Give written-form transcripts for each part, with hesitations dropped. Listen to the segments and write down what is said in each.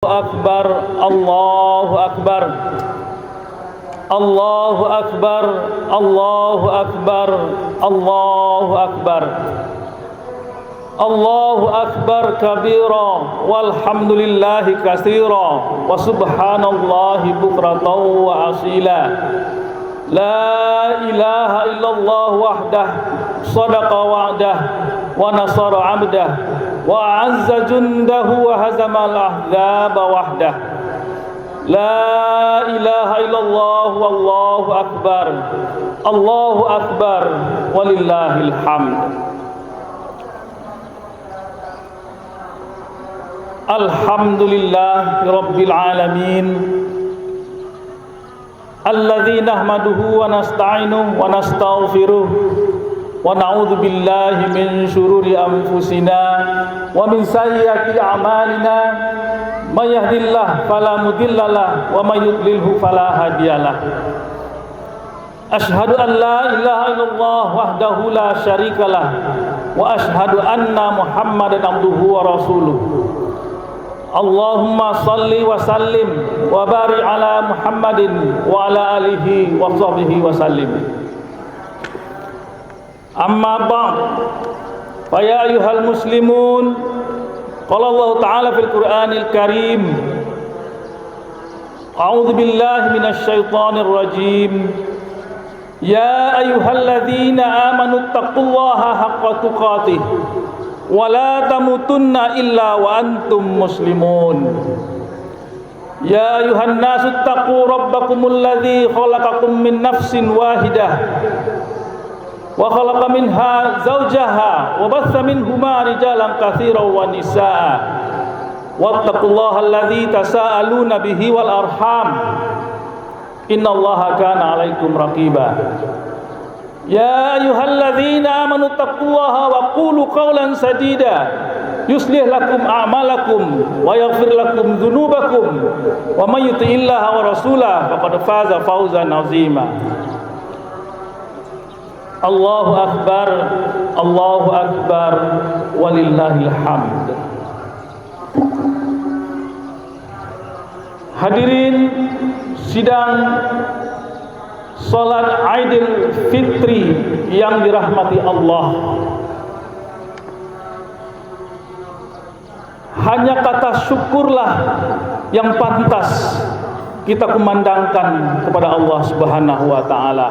Akbar, Allahu Akbar, Allahu Akbar, Allahu Akbar, Allahu Akbar, Allahu Akbar kabira, walhamdulillahi katsira, wa subhanallahi bukratan wa asila. La ilaha illallah wahdah, sadaqa wa'dah, wa nasara 'abdah, wa a'azza jundahu wa hazama al-ahzaba wahdah. La ilaha illallah wallahu akbar, Allahu akbar, walillahil hamd. Alhamdulillahi rabbil alamin, alladzi nahmaduhu wa nasta'inuhu wa nastaghfiruh wa na'udzu billahi min syururi anfusina wa min sayyiati a'malina. May yahdihillahu fala mudilla lahu wa may yudlilhu fala hadiyalah. Asyhadu an la ilaha illallah wahdahu la syarikalah wa asyhadu anna Muhammadan abduhu wa rasuluh. Allahumma salli wa sallim wa barik ala Muhammadin wa ala alihi wa sahbihi wa sallim. Amma ba'd, fa ya ayyuhal muslimun, qala Allah ta'ala fil Qur'anil Karim, a'udzu billahi minasy syaithanir rajim. Ya ayyuhalladzina amanu taqullaha haqqa tuqatih wa la tamutunna illa wa antum muslimun. Ya ayuhan nasu taqu rabbakumul ladzi khalaqakum min nafsin wahidah wa khalaqa minha zawjaha wa batha minhuma rijalan katsiran wa nisaa. Wattaqullaha alladzi tasaaluna bihi wal arham, innallaha kana 'alaikum raqiba. Ya ayyuhalladzina amanu taqullaha wa qulu qawlan sadida yuslih lakum a'malakum wa yaghfir lakum dzunubakum wa may yuti'illaha wa rasulahu faqad faza fawzan 'azima. Allahu akbar, Allahu akbar, walillahil hamd. Hadirin sidang salat Aidil Fitri yang dirahmati Allah, hanya kata syukurlah yang pantas kita kumandangkan kepada Allah Subhanahu wa taala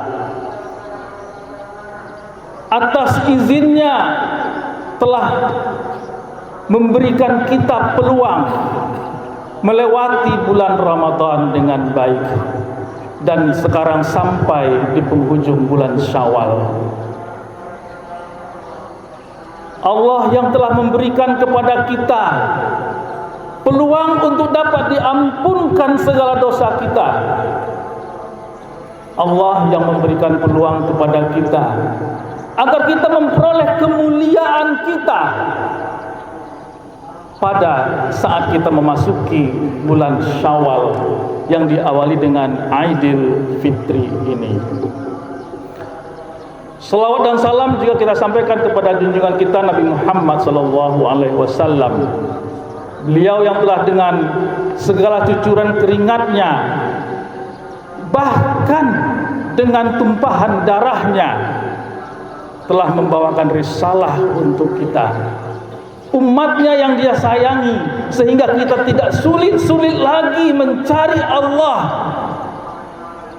atas izinnya telah memberikan kita peluang melewati bulan Ramadan dengan baik, dan sekarang sampai di penghujung bulan Syawal. Allah yang telah memberikan kepada kita peluang untuk dapat diampunkan segala dosa kita. Allah yang memberikan peluang kepada kita agar kita memperoleh kemuliaan kita pada saat kita memasuki bulan Syawal yang diawali dengan Aidil Fitri ini. Salawat dan salam juga kita sampaikan kepada junjungan kita Nabi Muhammad SAW. Beliau yang telah dengan segala cucuran keringatnya, bahkan dengan tumpahan darahnya, telah membawakan risalah untuk kita, umatnya yang dia sayangi, sehingga kita tidak sulit-sulit lagi mencari Allah,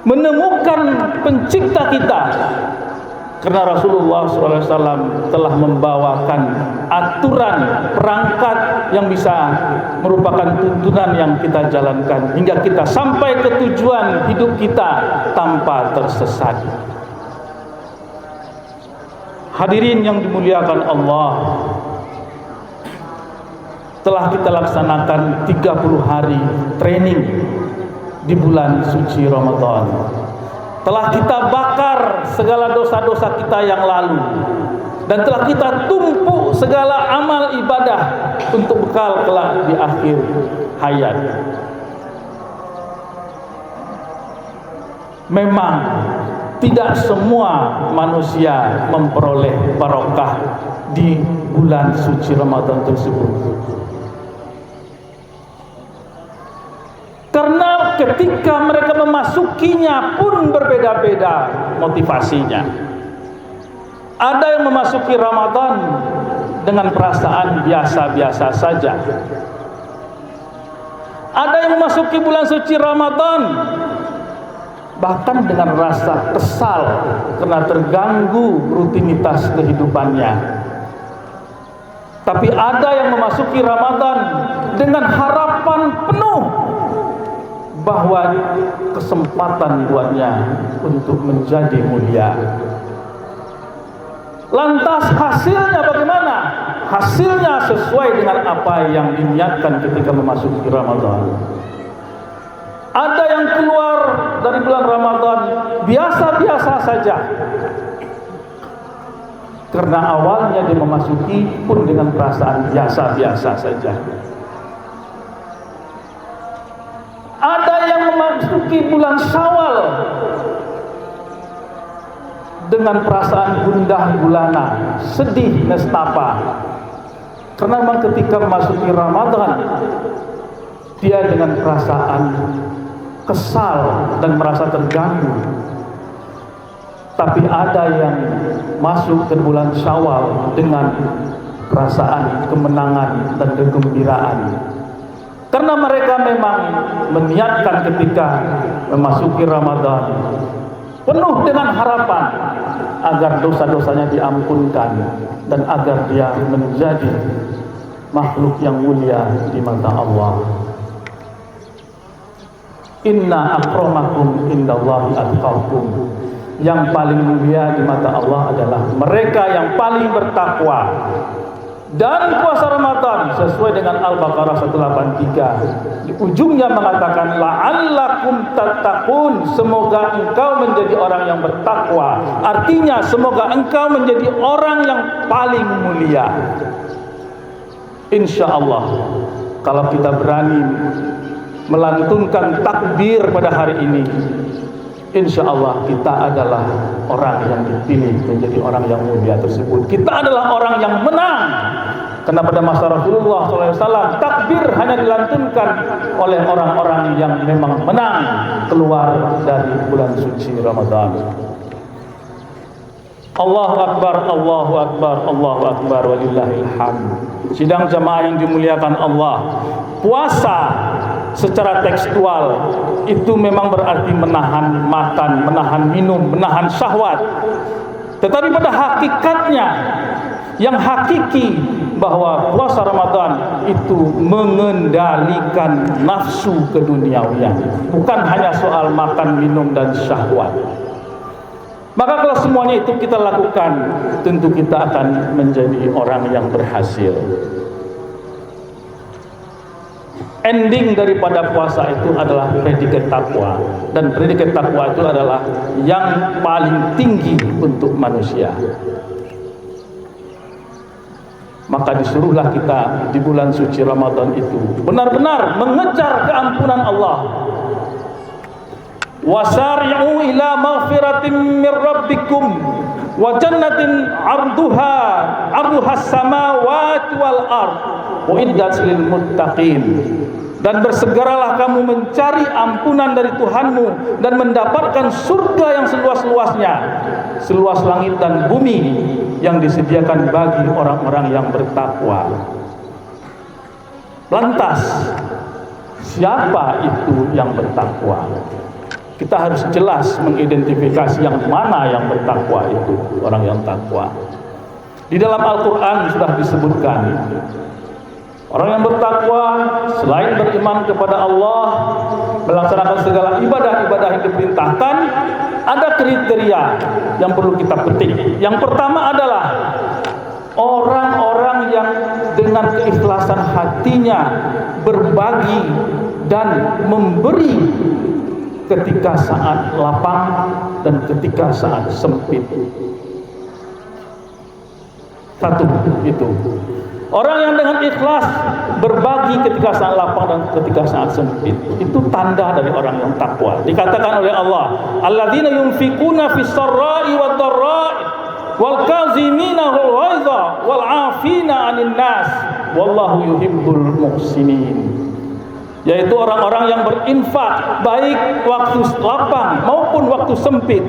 menemukan pencipta kita, karena Rasulullah SAW telah membawakan aturan perangkat yang bisa merupakan tuntunan yang kita jalankan hingga kita sampai ke tujuan hidup kita tanpa tersesat. Hadirin yang dimuliakan Allah, telah kita laksanakan 30 hari training di bulan suci Ramadan. Telah kita bakar segala dosa-dosa kita yang lalu, dan telah kita tumpuk segala amal ibadah untuk bekal kelak di akhir hayat. Memang tidak semua manusia memperoleh barokah di bulan suci Ramadan tersebut. Karena ketika mereka memasukinya pun berbeda-beda motivasinya. Ada yang memasuki Ramadan dengan perasaan biasa-biasa saja. Ada yang memasuki bulan suci Ramadan bahkan dengan rasa kesal karena terganggu rutinitas kehidupannya. Tapi ada yang memasuki Ramadan dengan harapan penuh bahwa kesempatan buatnya untuk menjadi mulia. Lantas hasilnya bagaimana? Hasilnya sesuai dengan apa yang diniatkan ketika memasuki Ramadan. Ada yang keluar dari bulan Ramadan biasa-biasa saja, karena awalnya dia memasuki pun dengan perasaan biasa-biasa saja. Ada yang memasuki bulan Syawal dengan perasaan gundah gulana, sedih, nestapa. Karena memang ketika memasuki Ramadan dia dengan perasaan kesal dan merasa terganggu. Tapi ada yang masuk ke bulan Syawal dengan perasaan kemenangan dan kegembiraan, karena mereka memang meniatkan ketika memasuki Ramadan penuh dengan harapan agar dosa-dosanya diampunkan dan agar dia menjadi makhluk yang mulia di mata Allah. Inna akramakum indallahi atqakum. Yang paling mulia di mata Allah adalah mereka yang paling bertakwa. Dan puasa Ramadan sesuai dengan Al-Baqarah 183 di ujungnya mengatakan la'allakum tattaqun, semoga engkau menjadi orang yang bertakwa. Artinya semoga engkau menjadi orang yang paling mulia. Insyaallah kalau kita berani melantunkan takbir pada hari ini, insyaallah kita adalah orang yang dipilih menjadi orang yang mulia tersebut. Kita adalah orang yang menang. Karena pada masa Rasulullah SAW takbir hanya dilantunkan oleh orang-orang yang memang menang keluar dari bulan suci Ramadan. Allahu Akbar, Allahu Akbar, Allahu Akbar, walillahil hamd. Sidang jamaah yang dimuliakan Allah, puasa secara tekstual itu memang berarti menahan makan, menahan minum, menahan syahwat. Tetapi pada hakikatnya yang hakiki bahwa puasa Ramadan itu mengendalikan nafsu keduniawian, bukan hanya soal makan, minum dan syahwat. Maka kalau semuanya itu kita lakukan, tentu kita akan menjadi orang yang berhasil. Ending daripada puasa itu adalah predikat takwa, dan predikat takwa itu adalah yang paling tinggi untuk manusia. Maka disuruhlah kita di bulan suci Ramadan itu benar-benar mengejar keampunan Allah. Wasari'u ila maghfiratin min rabbikum wa jannatin 'arduhas samawati wal ard uiddat lil muttaqin. Dan bersegeralah kamu mencari ampunan dari Tuhanmu dan mendapatkan surga yang seluas-luasnya, seluas langit dan bumi, yang disediakan bagi orang-orang yang bertakwa. Lantas, siapa itu yang bertakwa? Kita harus jelas mengidentifikasi yang mana yang bertakwa itu, orang yang takwa. Di dalam Al-Quran sudah disebutkan, orang yang bertakwa selain beriman kepada Allah, melaksanakan segala ibadah-ibadah yang diperintahkan, ada kriteria yang perlu kita petik. Yang pertama adalah orang-orang yang dengan keikhlasan hatinya berbagi dan memberi ketika saat lapang dan ketika saat sempit. Satu itu. Orang yang dengan ikhlas berbagi ketika saat lapang dan ketika saat sempit, itu tanda dari orang yang takwa. Dikatakan oleh Allah, alladzina yunfikuna fis sarra'i wad dharra'i wal kazimina al ghaiza wal 'afina 'anil nas wallahu yuhibbul muhsinin. yaitu orang-orang yang berinfak baik waktu lapang maupun waktu sempit,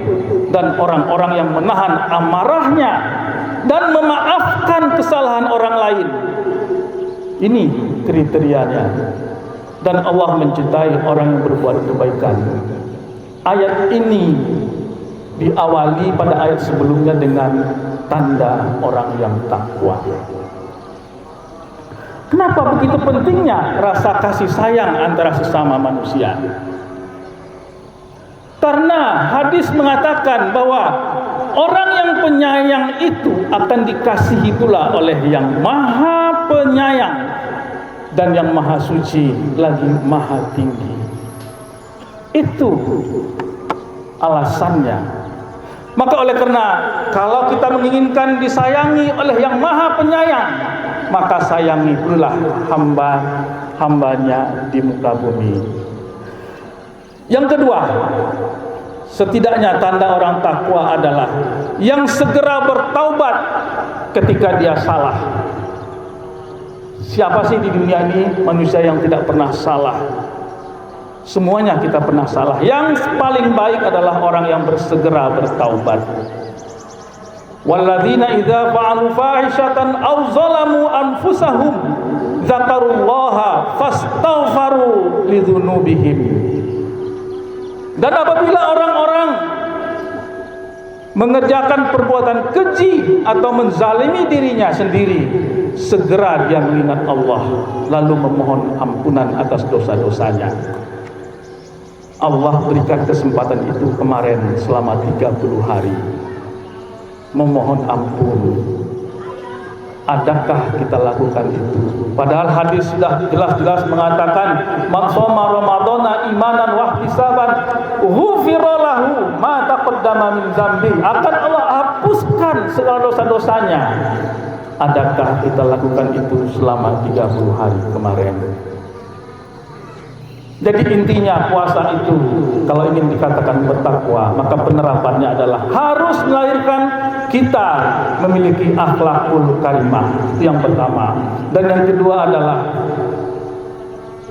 dan orang-orang yang menahan amarahnya dan memaafkan kesalahan orang lain. Ini kriterianya. Dan Allah mencintai orang yang berbuat kebaikan. Ayat ini diawali pada ayat sebelumnya dengan tanda orang yang takwa. Kenapa begitu pentingnya rasa kasih sayang antara sesama manusia? Karena hadis mengatakan bahwa orang yang penyayang itu akan dikasihi pula oleh yang maha penyayang, dan yang maha suci lagi maha tinggi. Itu alasannya. Maka oleh karena kalau kita menginginkan disayangi oleh yang maha penyayang, maka sayangi pula hambanya di muka bumi. Yang kedua, setidaknya tanda orang takwa adalah yang segera bertaubat ketika dia salah. Siapa sih di dunia ini manusia yang tidak pernah salah? Semuanya kita pernah salah. Yang paling baik adalah orang yang bersegera bertaubat. Walladzina idza fa'alu fahishatan aw zalamu anfusahum dzakarullaha fastaghfaru lidzunubihim. Dan apabila orang-orang mengerjakan perbuatan keji atau menzalimi dirinya sendiri, segera dia mengingat Allah lalu memohon ampunan atas dosa-dosanya. Allah berikan kesempatan itu kemarin selama 30 hari memohon ampun. Adakah kita lakukan itu? Padahal hadis sudah jelas-jelas mengatakan man shoma ramadhana imanan wa ihtisaban ghufira lahu ma taqaddama min dzambi, akan Allah hapuskan segala dosa-dosanya. Adakah kita lakukan itu selama 30 hari kemarin? Jadi intinya puasa itu kalau ingin dikatakan bertakwa, maka penerapannya adalah harus melahirkan kita memiliki akhlakul karimah. Itu yang pertama. Dan yang kedua adalah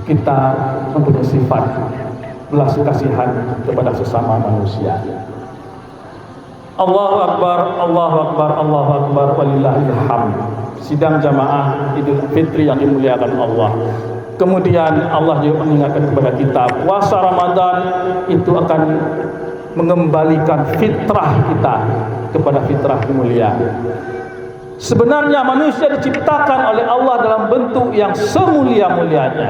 kita mempunyai sifat belas kasihan kepada sesama manusia. Allahu Akbar, Allahu Akbar, Allahu Akbar, walillahil hamd. Sidang jamaah Idul Fitri yang dimuliakan Allah. Kemudian Allah juga mengingatkan kepada kita, puasa Ramadan itu akan mengembalikan fitrah kita kepada fitrah mulia. Sebenarnya manusia diciptakan oleh Allah dalam bentuk yang semulia-mulianya,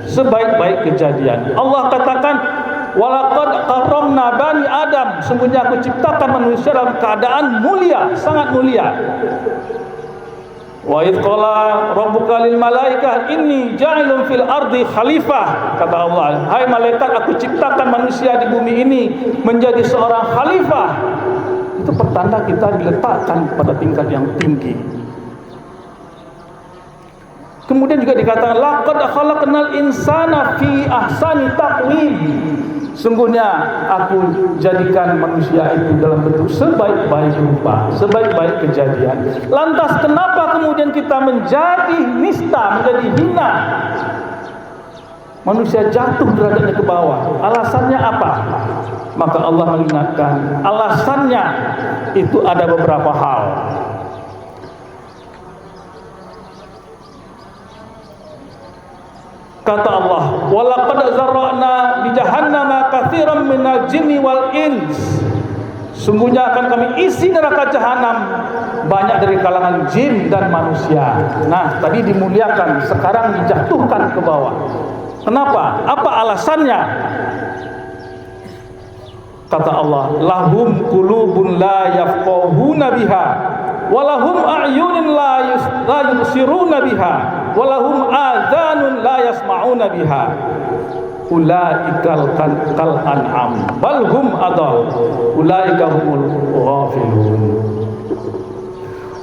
sebaik-baik kejadian. Allah katakan, walaqad karramna bani Adam, sungguhnya aku ciptakan manusia dalam keadaan mulia, sangat mulia. Wa idz qala rabbuka lil malaikah inni ja'ilun fil ardi khalifah, kata Allah, hai malaikat, aku ciptakan manusia di bumi ini menjadi seorang khalifah. Itu pertanda kita diletakkan pada tingkat yang tinggi. Kemudian juga dikatakan laqad khalaqnal insana fi ahsani taqwim, sungguhnya aku jadikan manusia itu dalam bentuk sebaik-baik rupa, sebaik-baik kejadian. Lantas kenapa kemudian kita menjadi nista, menjadi hina? Manusia jatuh derajatnya ke bawah. Alasannya apa? Maka Allah mengingatkan, alasannya itu ada beberapa hal. Kata Allah, walaqad zarra'na li jahannama katsiran minal jinni wal ins, sungguhnya akan kami isi neraka jahanam banyak dari kalangan jin dan manusia. Nah, tadi dimuliakan, sekarang dijatuhkan ke bawah. Kenapa? Apa alasannya? Kata Allah, lahum qulubun la yafqahuna biha walahum a'yunun la yubsiruna biha walahum adhanun la yasma'una biha ulaikal kal an'am bal hum adall ulaika humul ghafilun.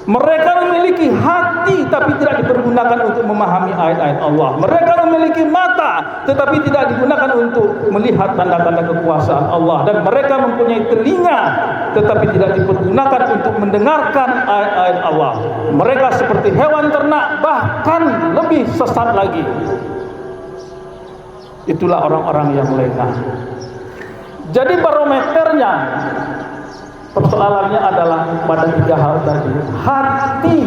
Mereka memiliki hati tapi tidak dipergunakan untuk memahami ayat-ayat Allah. Mereka memiliki mata tetapi tidak digunakan untuk melihat tanda-tanda kekuasaan Allah. Dan mereka mempunyai telinga tetapi tidak dipergunakan untuk mendengarkan ayat-ayat Allah. Mereka seperti hewan ternak, bahkan lebih sesat lagi. Itulah orang-orang yang lengah. Jadi barometernya, persoalannya adalah pada 3 hal tadi. Hati,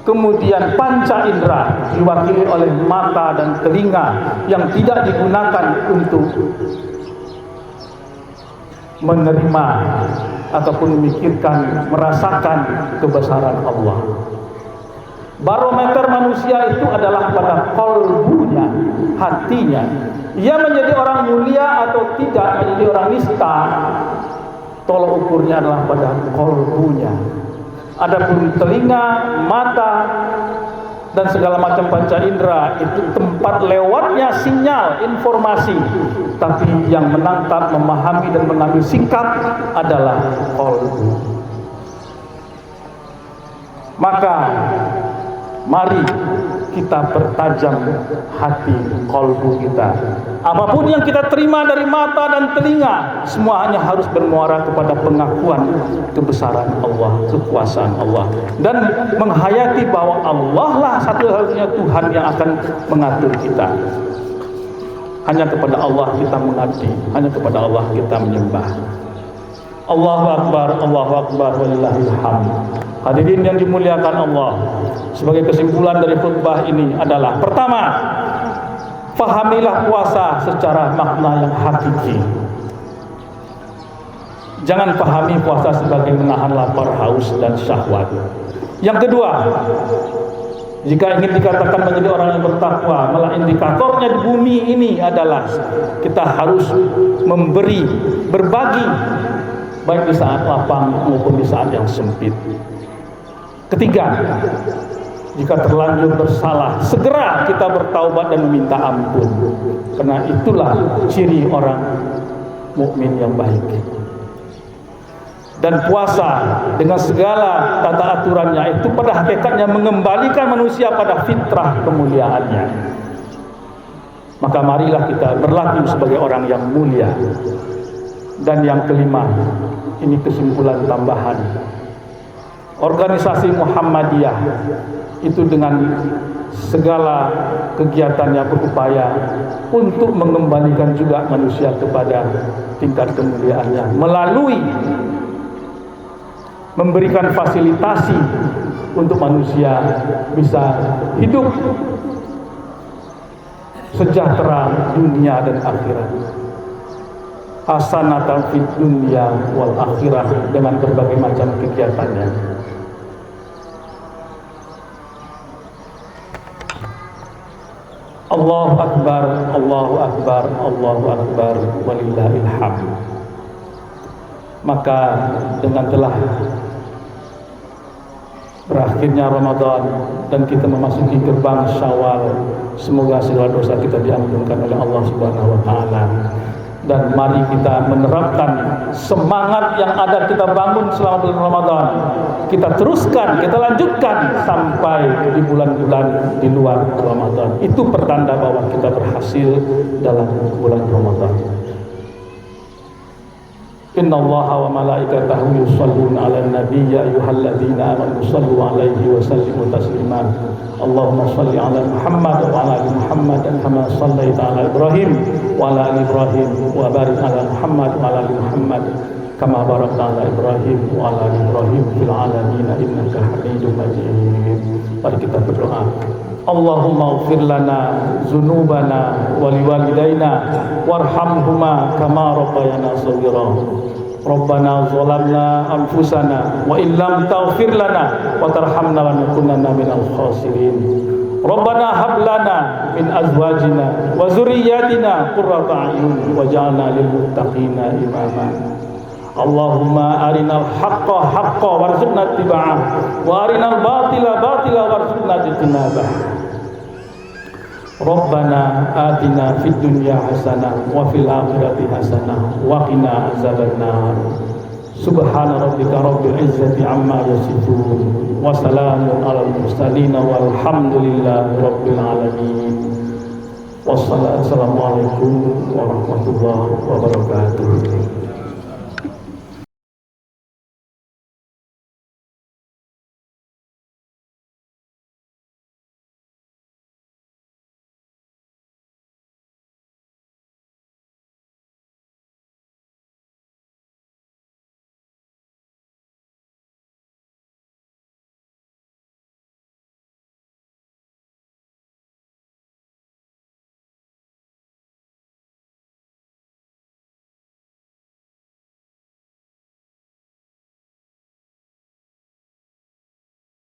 kemudian panca indera diwakili oleh mata dan telinga yang tidak digunakan untuk menerima ataupun memikirkan, merasakan kebesaran Allah. Barometer manusia itu adalah pada qalbunya, hatinya. Ia menjadi orang mulia atau tidak, menjadi orang nista, tolok ukurnya adalah pada qalbunya. Adapun telinga, mata, dan segala macam panca indera itu tempat lewatnya sinyal informasi, tapi yang menangkap, memahami dan mengambil sikap adalah qalbu. Maka mari kita pertajam hati qalbu kita. Apapun yang kita terima dari mata dan telinga, semua hanya harus bermuara kepada pengakuan kebesaran Allah, kekuasaan Allah, dan menghayati bahwa Allah lah satu-satunya Tuhan yang akan mengatur kita. Hanya kepada Allah kita mengabdi, hanya kepada Allah kita menyembah. Allahu Akbar, Allahu Akbar, walillahil hamd. Hadirin yang dimuliakan Allah, sebagai kesimpulan dari khutbah ini adalah: pertama, fahamilah puasa secara makna yang hakiki. Jangan pahami puasa sebagai menahan lapar, haus, dan syahwat. Yang kedua, jika ingin dikatakan menjadi orang yang bertakwa, malah indikatornya di bumi ini adalah kita harus memberi, berbagi, baik di saat lapang maupun di saat yang sempit. Ketiga, jika terlanjur bersalah, segera kita bertaubat dan meminta ampun, karena itulah ciri orang mukmin yang baik. Dan puasa dengan segala tata aturannya itu pada hakikatnya mengembalikan manusia pada fitrah kemuliaannya. Maka marilah kita berlaku sebagai orang yang mulia. Dan yang kelima, ini kesimpulan tambahan. Organisasi Muhammadiyah itu dengan segala kegiatannya berupaya untuk mengembalikan juga manusia kepada tingkat kemuliaannya melalui memberikan fasilitasi untuk manusia bisa hidup sejahtera dunia dan akhirat. Hasanatan fid dunya wal akhirah, dengan berbagai macam kegiatannya. Allahu Akbar, Allahu Akbar, Allahu Akbar, walillahil hamd. Maka dengan telah berakhirnya Ramadan dan kita memasuki gerbang Syawal, semoga segala dosa kita diampunkan oleh Allah Subhanahu wa taala. Dan mari kita menerapkan semangat yang ada kita bangun selama bulan Ramadan. Kita teruskan, kita lanjutkan sampai di bulan-bulan di luar Ramadan. Itu pertanda bahwa kita berhasil dalam bulan Ramadan. Inna Allaha wa malaikatahu yusalluna 'alan nabi ya ayyuhalladzina amanu sallu 'alaihi wa sallimu taslima. Allahumma salli 'ala Muhammad wa 'ala ali Muhammad kama shallaita 'ala Ibrahim wa 'ala ali Ibrahim wa barik 'ala Muhammad wa 'ala ali Muhammad kama barakta 'ala Ibrahim wa 'ala ali Ibrahim fil 'alamin innaka Hamidum Majid. Mari kita berdoa. Allahumma ighfir lana dzunubana wa liwalidayna warhamhuma kama rabbayana shaghira. Rabbana zalamna anfusana wa illam taghfir lana wa tarhamna lanakunanna minal khasirin. Rabbana hab lana min azwajina wa dzurriyyatina qurrata a'yun waj'alna lil muttaqina imama. Allahumma arinal haqqa haqqan warzuqna ittiba'ah wa arinal batila batila warzuqna ijtinabah. Rabbana atina fid dunya hasanah wa fil akhirati hasanah wa qina azabannar. Subhana rabbika rabbil izzati amma yasifun wa salamun alal mursalin walhamdulillahi rabbil alamin. Wassalamualaikum warahmatullahi wabarakatuh.